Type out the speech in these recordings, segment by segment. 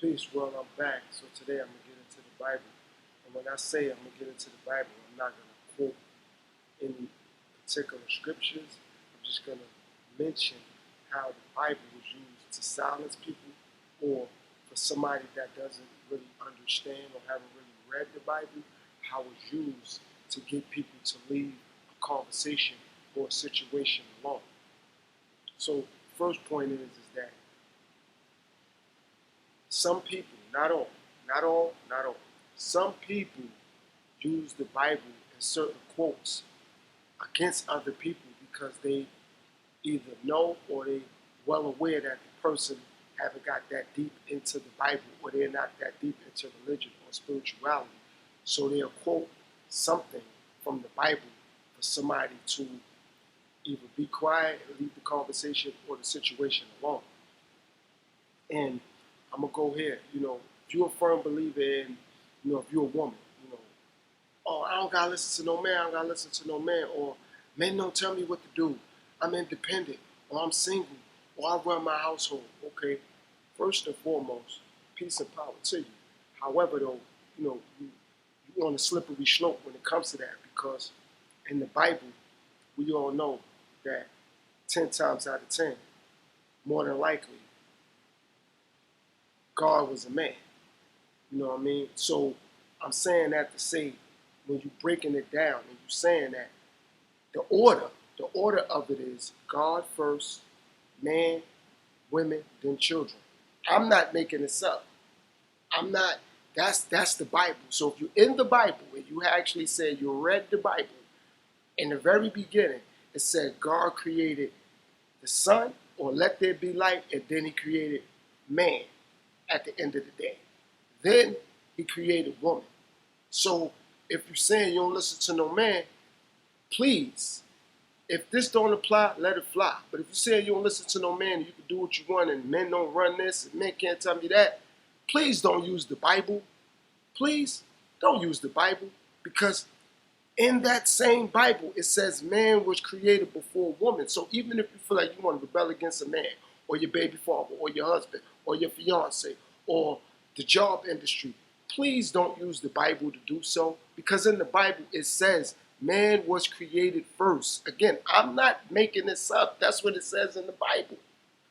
Peace, world. I'm back. So today I'm gonna get into the Bible, and when I say I'm gonna get into the Bible, I'm not gonna quote any particular scriptures. I'm just gonna mention how the Bible was used to silence people, or for somebody that doesn't really understand or haven't really read the Bible, how it's used to get people to leave a conversation or a situation alone. So first point is that some people, not all, some people use the Bible in certain quotes against other people because they either know or they well aware that the person haven't got that deep into the Bible or they're not that deep into religion or spirituality. So they'll quote something from the Bible for somebody to either be quiet and leave the conversation or the situation alone. And I'm gonna go here. If you're a firm believer in, if you're a woman, oh, I don't gotta listen to no man. I don't gotta listen to no man. Or men don't tell me what to do. I'm independent, or I'm single, or I run my household. Okay, first and foremost, peace and power to you. However, though, you're on a slippery slope when it comes to that because in the Bible, we all know that 10 times out of 10, more than likely, God was a man. You know what I mean? So I'm saying that to say, when you're breaking it down and you're saying that the order of it is God first, man, women, then children. I'm not making this up. I'm not. That's the Bible. So if you're in the Bible and you actually said you read the Bible, in the very beginning it said God created the sun or let there be light, and then He created man at the end of the day. Then He created woman. So if you're saying you don't listen to no man, please, if this don't apply, let it fly. But if you say you don't listen to no man and you can do what you want and men don't run this and men can't tell me that, please don't use the Bible. Please don't use the Bible because in that same Bible it says man was created before woman. So even if you feel like you want to rebel against a man or your baby father or your husband or your fiance or the job industry, please don't use the Bible to do so because in the Bible it says man was created first. Again, I'm not making this up. That's what it says in the Bible.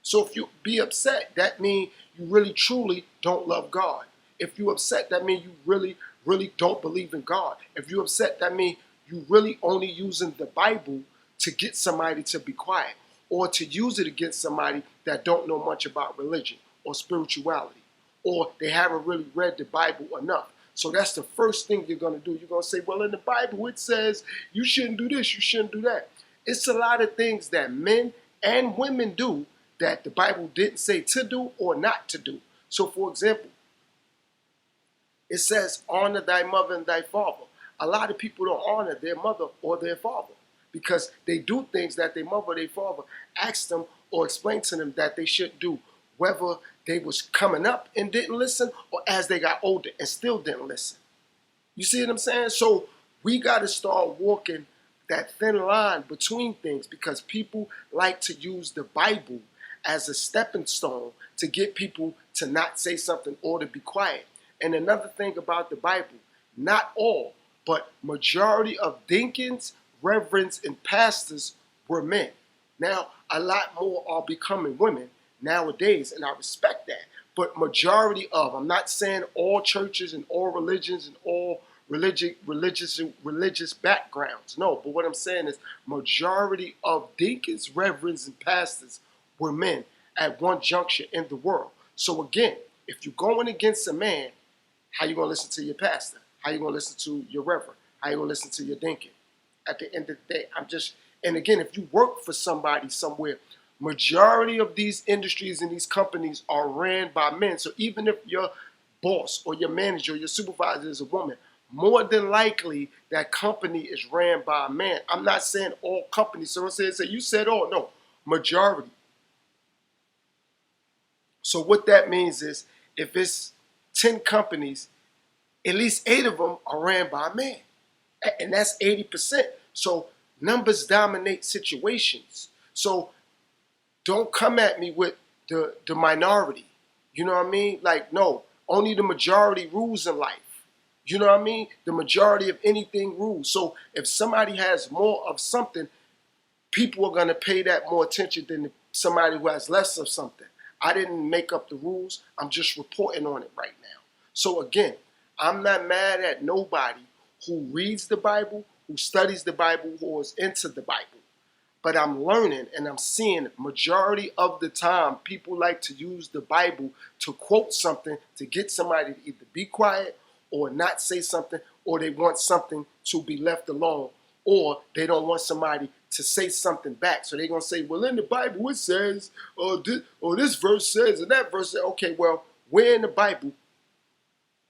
So if you be upset, that means you really truly don't love God. If you're upset, that means you really, really don't believe in God. If you're upset, that means you really only using the Bible to get somebody to be quiet or to use it against somebody that don't know much about religion or spirituality or they haven't really read the Bible enough. So that's the first thing you're going to do. You're going to say, well, in the Bible, it says you shouldn't do this, you shouldn't do that. It's a lot of things that men and women do that the Bible didn't say to do or not to do. So, for example, it says, honor thy mother and thy father. A lot of people don't honor their mother or their father because they do things that their mother or their father asked them or explained to them that they shouldn't do, whether they was coming up and didn't listen or as they got older and still didn't listen. You see what I'm saying? So we got to start walking that thin line between things because people like to use the Bible as a stepping stone to get people to not say something or to be quiet. And another thing about the Bible, not all, but majority of deacons, reverends, and pastors were men. Now, a lot more are becoming women nowadays, and I respect that. But majority of, I'm not saying all churches and all religions and all religious backgrounds. No, but what I'm saying is majority of deacons, reverends, and pastors were men at one juncture in the world. So again, if you're going against a man, how you gonna listen to your pastor? How you gonna listen to your reverend? How you gonna listen to your deacon? At the end of the day, and again, if you work for somebody somewhere, majority of these industries and these companies are ran by men. So even if your boss or your manager or your supervisor is a woman, more than likely that company is ran by a man. I'm not saying all companies. So say you said all, no, majority. So what that means is if it's 10 companies, at least 8 of them are ran by a man. And that's 80%. So numbers dominate situations. So don't come at me with the minority. You know what I mean? Like, no, only the majority rules in life. You know what I mean? The majority of anything rules. So if somebody has more of something, people are going to pay that more attention than somebody who has less of something. I didn't make up the rules. I'm just reporting on it right now. So again, I'm not mad at nobody who reads the Bible, who studies the Bible, who is into the Bible. But I'm learning and I'm seeing majority of the time people like to use the Bible to quote something to get somebody to either be quiet or not say something, or they want something to be left alone, or they don't want somebody to say something back. So they're going to say, well, in the Bible it says, or this verse says, and that verse says. Okay, well, where in the Bible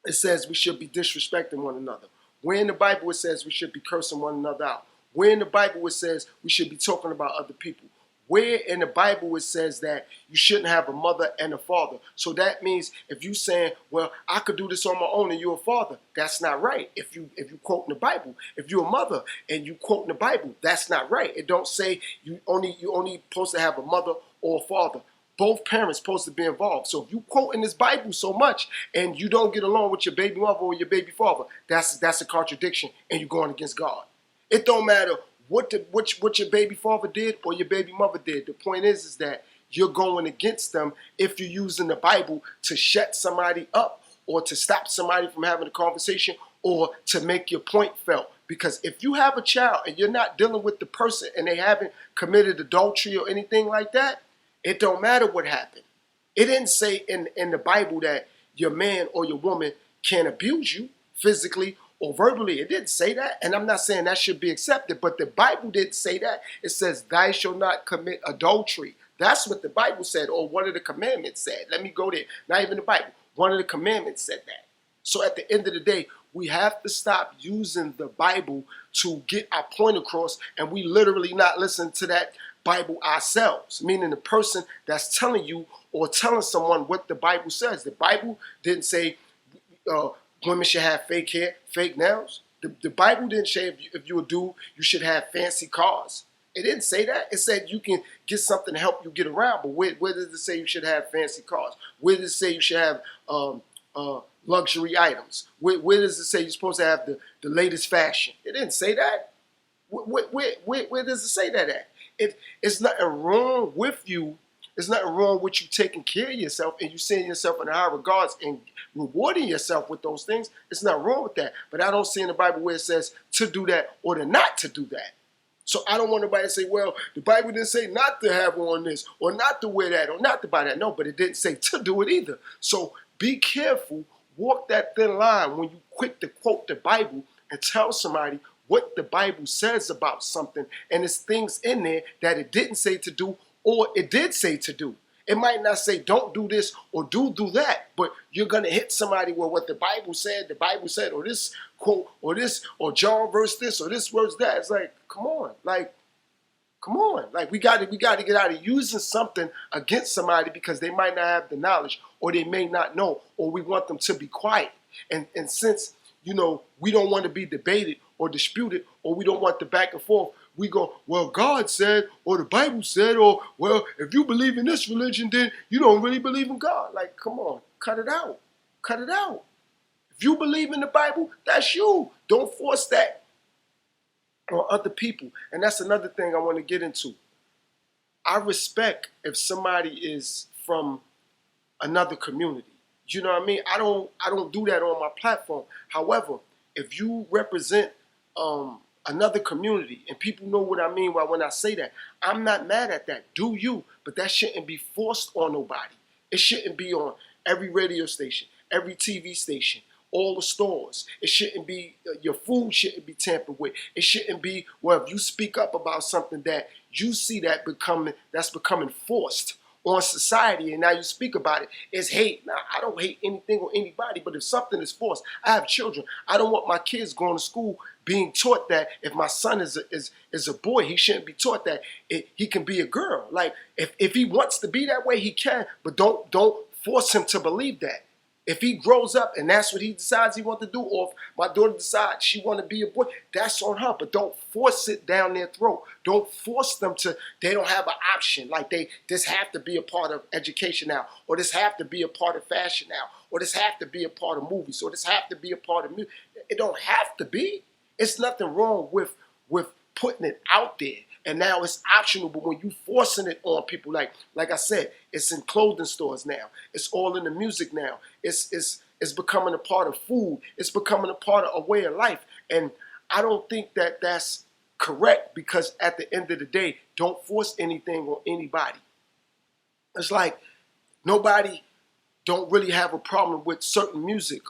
it says we should be disrespecting one another? Where in the Bible it says we should be cursing one another out? Where in the Bible it says we should be talking about other people? Where in the Bible it says that you shouldn't have a mother and a father? So that means if you saying, well, I could do this on my own and you're a father, that's not right. If you quote in the Bible, if you're a mother and you quote in the Bible, that's not right. It don't say you only supposed to have a mother or a father. Both parents supposed to be involved. So if you quote in this Bible so much and you don't get along with your baby mother or your baby father, that's a contradiction and you're going against God. It don't matter what your baby father did or your baby mother did. The point is that you're going against them if you're using the Bible to shut somebody up or to stop somebody from having a conversation or to make your point felt. Because if you have a child and you're not dealing with the person and they haven't committed adultery or anything like that, it don't matter what happened. It didn't say in the Bible that your man or your woman can abuse you physically or verbally. It didn't say that. And I'm not saying that should be accepted, but the Bible didn't say that. It says, thou shalt not commit adultery. That's what the Bible said, or one of the commandments said. Let me go there. Not even the Bible. One of the commandments said that. So at the end of the day, we have to stop using the Bible to get our point across, and we literally not listen to that Bible ourselves, meaning the person that's telling you or telling someone what the Bible says. The Bible didn't say women should have fake hair, fake nails. The Bible didn't say if you're a dude, you should have fancy cars. It didn't say that. It said you can get something to help you get around. But where does it say you should have fancy cars? Where does it say you should have luxury items? Where does it say you're supposed to have the latest fashion? It didn't say that. Where does it say that at? It's nothing wrong with you. There's nothing wrong with you taking care of yourself and you seeing yourself in high regards and rewarding yourself with those things. It's not wrong with that. But I don't see in the Bible where it says to do that or to not to do that. So I don't want nobody to say, well, the Bible didn't say not to have on this or not to wear that or not to buy that. No, but it didn't say to do it either. So be careful. Walk that thin line when you quick to quote the Bible and tell somebody what the Bible says about something. And there's things in there that it didn't say to do or it did say to do. It might not say don't do this or do that, but you're going to hit somebody with what the Bible said, or this quote, or this, or John verse this, or this verse that. It's like, come on. Like, we got to get out of using something against somebody because they might not have the knowledge or they may not know, or we want them to be quiet. And since, we don't want to be debated or disputed, or we don't want the back and forth, we go, well, God said, or the Bible said, or, well, if you believe in this religion, then you don't really believe in God. Like, come on, cut it out. Cut it out. If you believe in the Bible, that's you. Don't force that on other people. And that's another thing I want to get into. I respect if somebody is from another community. You know what I mean? I don't do that on my platform. However, if you represent another community, and people know what I mean when I say that, I'm not mad at that. Do you? But that shouldn't be forced on nobody. It shouldn't be on every radio station, every TV station, all the stores. It shouldn't be, your food shouldn't be tampered with. It shouldn't be, well, if you speak up about something that you see that's becoming forced on society, and now you speak about it, it's hate. Now, I don't hate anything or anybody, but if something is forced, I have children. I don't want my kids going to school being taught that if my son is a boy, he shouldn't be taught that he can be a girl. Like, if he wants to be that way, he can, but don't force him to believe that. If he grows up and that's what he decides he wants to do, or if my daughter decides she want to be a boy, that's on her. But don't force it down their throat. Don't force them to, they don't have an option. Like this have to be a part of education now, or this have to be a part of fashion now, or this have to be a part of movies, or this have to be a part of music. It don't have to be. It's nothing wrong with putting it out there. And now it's optional, but when you forcing it on people, like I said, it's in clothing stores now. It's all in the music now. It's becoming a part of food. It's becoming a part of a way of life. And I don't think that that's correct, because at the end of the day, don't force anything on anybody. It's like nobody don't really have a problem with certain music,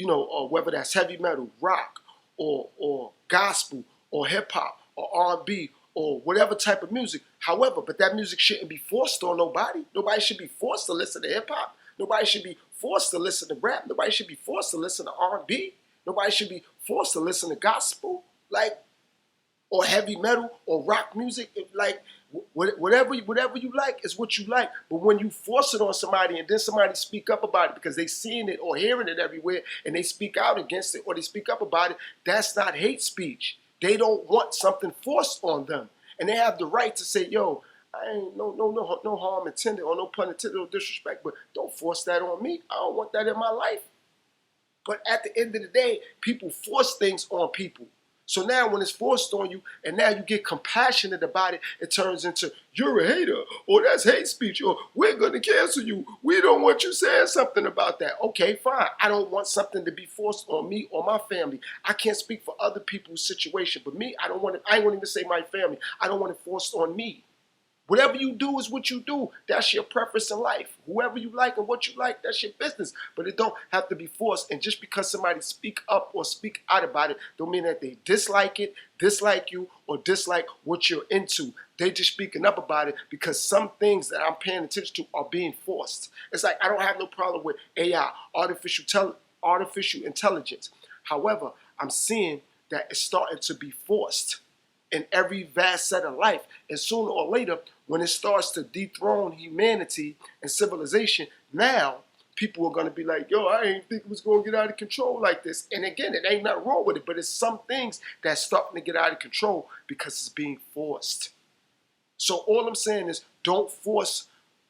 or whether that's heavy metal, rock, or gospel, or hip hop, or R&B, or whatever type of music. However, but that music shouldn't be forced on nobody. Nobody should be forced to listen to hip hop. Nobody should be forced to listen to rap. Nobody should be forced to listen to R&B. Nobody should be forced to listen to gospel, or heavy metal, or rock music. Whatever you like is what you like. But when you force it on somebody and then somebody speak up about it because they seeing it or hearing it everywhere and they speak out against it or they speak up about it, that's not hate speech. They don't want something forced on them. And they have the right to say, yo, I ain't no harm intended, or no pun intended, no disrespect, but don't force that on me. I don't want that in my life. But at the end of the day, people force things on people. So now when it's forced on you and now you get compassionate about it, it turns into, you're a hater, or that's hate speech, or we're going to cancel you. We don't want you saying something about that. Okay, fine. I don't want something to be forced on me or my family. I can't speak for other people's situation, but me, I ain't want to even say my family. I don't want it forced on me. Whatever you do is what you do. That's your preference in life. Whoever you like and what you like, that's your business. But it don't have to be forced. And just because somebody speak up or speak out about it, don't mean that they dislike it, dislike you, or dislike what you're into. They just speaking up about it because some things that I'm paying attention to are being forced. It's like, I don't have no problem with AI, artificial intelligence. However, I'm seeing that it's starting to be forced in every vast set of life. And sooner or later, when it starts to dethrone humanity and civilization, now people are going to be like, yo, I didn't think it was going to get out of control like this. And again, it ain't nothing wrong with it, but it's some things that's starting to get out of control because it's being forced. So all I'm saying is, don't force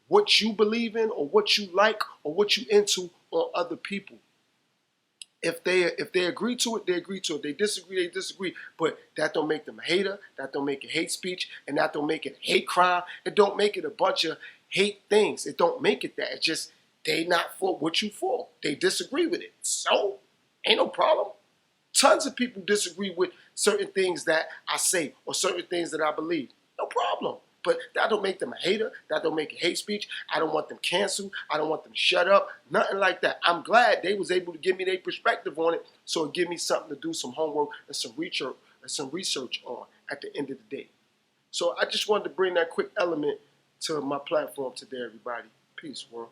what you believe in or what you like or what you into on other people. If they agree to it, they agree to it. They disagree, they disagree. But that don't make them a hater. That don't make it hate speech. And that don't make it hate crime. It don't make it a bunch of hate things. It don't make it that. It's just they not for what you for. They disagree with it. So, ain't no problem. Tons of people disagree with certain things that I say or certain things that I believe. No problem. But that don't make them a hater. That don't make it hate speech. I don't want them canceled. I don't want them shut up. Nothing like that. I'm glad they was able to give me their perspective on it, so it give me something to do some homework and some research on at the end of the day. So I just wanted to bring that quick element to my platform today, everybody. Peace, world.